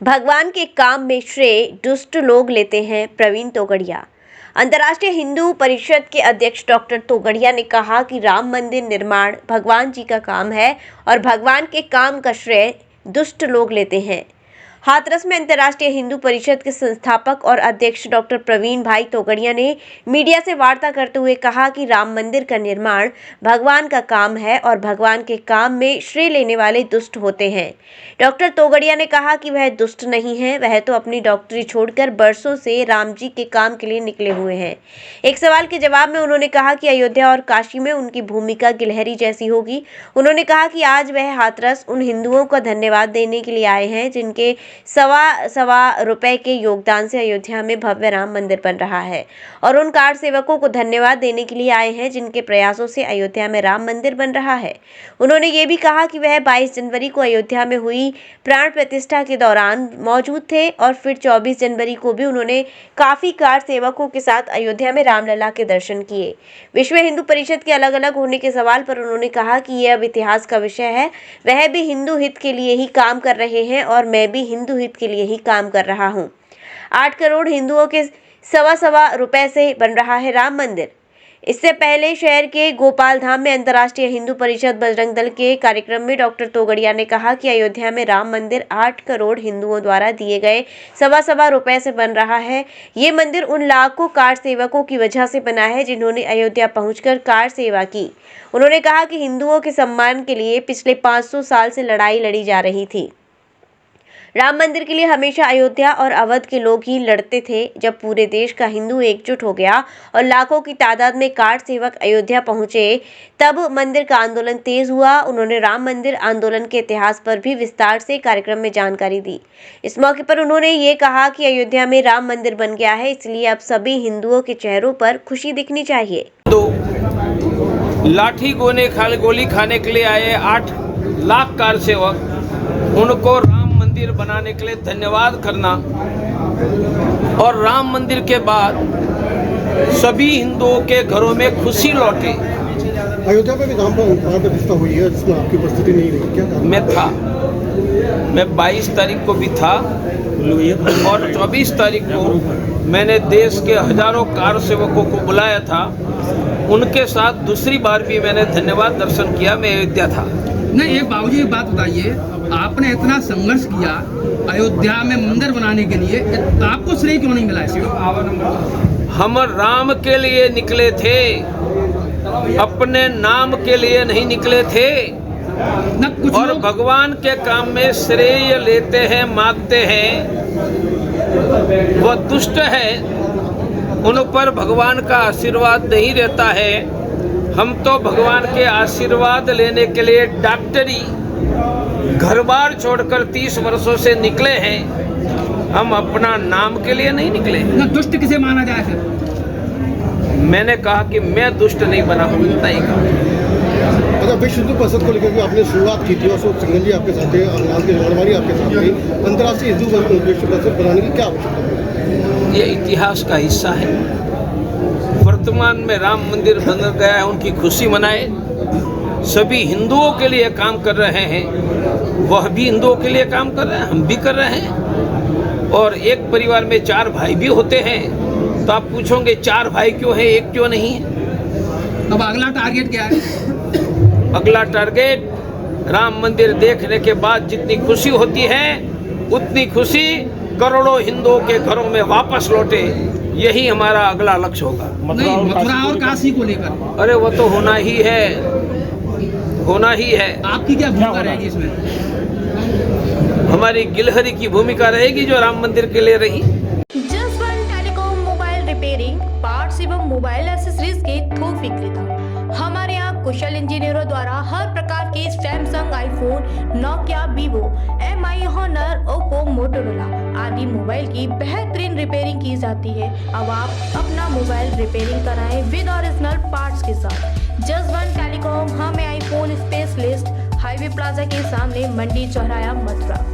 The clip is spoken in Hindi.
भगवान के काम में श्रेय दुष्ट लोग लेते हैं। प्रवीण तोगड़िया। अंतर्राष्ट्रीय हिंदू परिषद के अध्यक्ष डॉक्टर तोगड़िया ने कहा कि राम मंदिर निर्माण भगवान जी का काम है और भगवान के काम का श्रेय दुष्ट लोग लेते हैं। हाथरस में अंतर्राष्ट्रीय हिंदू परिषद के संस्थापक और अध्यक्ष डॉक्टर प्रवीण भाई तोगड़िया ने मीडिया से वार्ता करते हुए कहा कि राम मंदिर का निर्माण भगवान का काम है और भगवान के काम में श्रेय लेने वाले दुष्ट होते हैं। डॉक्टर तोगड़िया ने कहा कि वह दुष्ट नहीं है, वह तो अपनी डॉक्टरी छोड़कर बरसों से राम जी के काम के लिए निकले हुए हैं। एक सवाल के जवाब में उन्होंने कहा कि अयोध्या और काशी में उनकी भूमिका गिलहरी जैसी होगी। उन्होंने कहा कि आज वह हाथरस उन हिंदुओं का धन्यवाद देने के लिए आए हैं जिनके सवा रुपए के योगदान से अयोध्या में भव्य राम मंदिर बन रहा है, और उन कार सेवकों को धन्यवाद देने के लिए आए हैं जिनके प्रयासों से अयोध्या में राम मंदिर बन रहा है। उन्होंने ये भी कहा कि वह 22 जनवरी को अयोध्या में हुई प्राण प्रतिष्ठा के दौरान मौजूद थे और फिर 24 जनवरी को भी उन्होंने काफी कार सेवकों के साथ अयोध्या में रामलला के दर्शन किए। विश्व हिंदू परिषद के अलग अलग होने के सवाल पर उन्होंने कहा कि यह अब इतिहास का विषय है, वह भी हिंदू हित के लिए ही काम कर रहे हैं और मैं भी हिंदू हित के लिए ही काम कर रहा हूं। 8 करोड़ हिंदुओं के सवा रुपए से बन रहा है राम मंदिर। इससे पहले शहर के गोपाल धाम में अंतर्राष्ट्रीय हिंदू परिषद बजरंग दल के कार्यक्रम में डॉक्टर तोगड़िया ने कहा कि अयोध्या में राम मंदिर 8 करोड़ हिंदुओं द्वारा दिए गए सवा रुपए से बन रहा है। ये मंदिर उन लाखों कार सेवकों की वजह से बना है जिन्होंने अयोध्या पहुंचकर कार सेवा की। उन्होंने कहा कि हिंदुओं के सम्मान के लिए पिछले 500 साल से लड़ाई लड़ी जा रही थी। राम मंदिर के लिए हमेशा अयोध्या और अवध के लोग ही लड़ते थे। जब पूरे देश का हिंदू एकजुट हो गया और लाखों की तादाद में कार सेवक अयोध्या पहुंचे, तब मंदिर का आंदोलन तेज हुआ। उन्होंने राम मंदिर आंदोलन के इतिहास पर भी विस्तार से कार्यक्रम में जानकारी दी। इस मौके पर उन्होंने ये कहा कि अयोध्या में राम मंदिर बन गया है, इसलिए अब सभी हिंदुओं के चेहरों पर खुशी दिखनी चाहिए। लाठी गोली खाने के लिए आए 8 लाख कार सेवक, उनको मंदिर बनाने के लिए धन्यवाद करना, और राम मंदिर के बाद सभी हिंदुओं के घरों में खुशी लौटे। अयोध्या में भी राम प्रतिष्ठा हुई है जिसमें आपकी उपस्थिति नहीं रही, क्या कारण? मैं था, मैं 22 तारीख को भी था और 24 तारीख को मैंने देश के हजारों कार सेवकों को बुलाया था। उनके साथ दूसरी बार भी मैंने धन्यवाद दर्शन किया। मैं अयोध्या था। नहीं, एक बाबूजी एक बात बताइए, आपने इतना संघर्ष किया अयोध्या में मंदिर बनाने के लिए, तो आपको श्रेय क्यों नहीं मिला इसमें? हम राम के लिए निकले थे, अपने नाम के लिए नहीं निकले थे। और भगवान के काम में श्रेय लेते हैं, मांगते हैं, वह दुष्ट है, उन पर भगवान का आशीर्वाद नहीं रहता है। हम तो भगवान के आशीर्वाद लेने के लिए डॉक्टरी घर बार छोड़कर 30 वर्षों से निकले हैं। हम अपना नाम के लिए नहीं निकले। ना दुष्ट किसे माना जाए फिर? मैंने कहा कि मैं दुष्ट नहीं बना हूँ, इतना ही कहा। अच्छा, विश्व हिंदू परिषद को लेकर आपने शुरुआत की थी, अशोक सिंघल जी आपके साथ थे, लाल के अडवाणी आपके साथ थे। अंतर्राष्ट्रीय हिंदू विश्व परिषद बनाने की क्या आवश्यकता है? ये इतिहास का हिस्सा है। वर्तमान में राम मंदिर बन गया है, उनकी खुशी मनाए। सभी हिंदुओं के लिए काम कर रहे हैं, वह भी हिंदुओं के लिए काम कर रहे हैं, हम भी कर रहे हैं। और एक परिवार में 4 भाई भी होते हैं, तो आप पूछोगे 4 भाई क्यों है, एक क्यों नहीं है? अब अगला टारगेट क्या है? अगला टारगेट राम मंदिर देखने के बाद जितनी खुशी होती है, उतनी खुशी करोड़ों हिंदुओं के घरों में वापस लौटे। यही हमारा अगला लक्ष्य होगा। नहीं, मथुरा और काशी को लेकर? अरे वो तो होना ही है, होना ही है। आपकी क्या भूमिका रहेगी इसमें? हमारी गिलहरी की भूमिका रहेगी जो राम मंदिर के लिए रही। Just one telecom mobile repairing, parts एवं मोबाइल एक्सेसरीज के थोक विक्रेता। हमारे यहाँ कुशल इंजीनियरों द्वारा हर प्रकार के Samsung, iPhone, Nokia, Vivo, MI, Honor, Oppo, Motorola आदि मोबाइल की बेहतरीन रिपेयरिंग की जाती है। अब आप अपना मोबाइल रिपेयरिंग कराएं विद ओरिजिनल पार्ट्स के साथ। जस्ट वन टेलीकॉम, हमें आईफोन स्पेशलिस्ट, हाईवे प्लाजा के सामने, मंडी चौराया, मथुरा।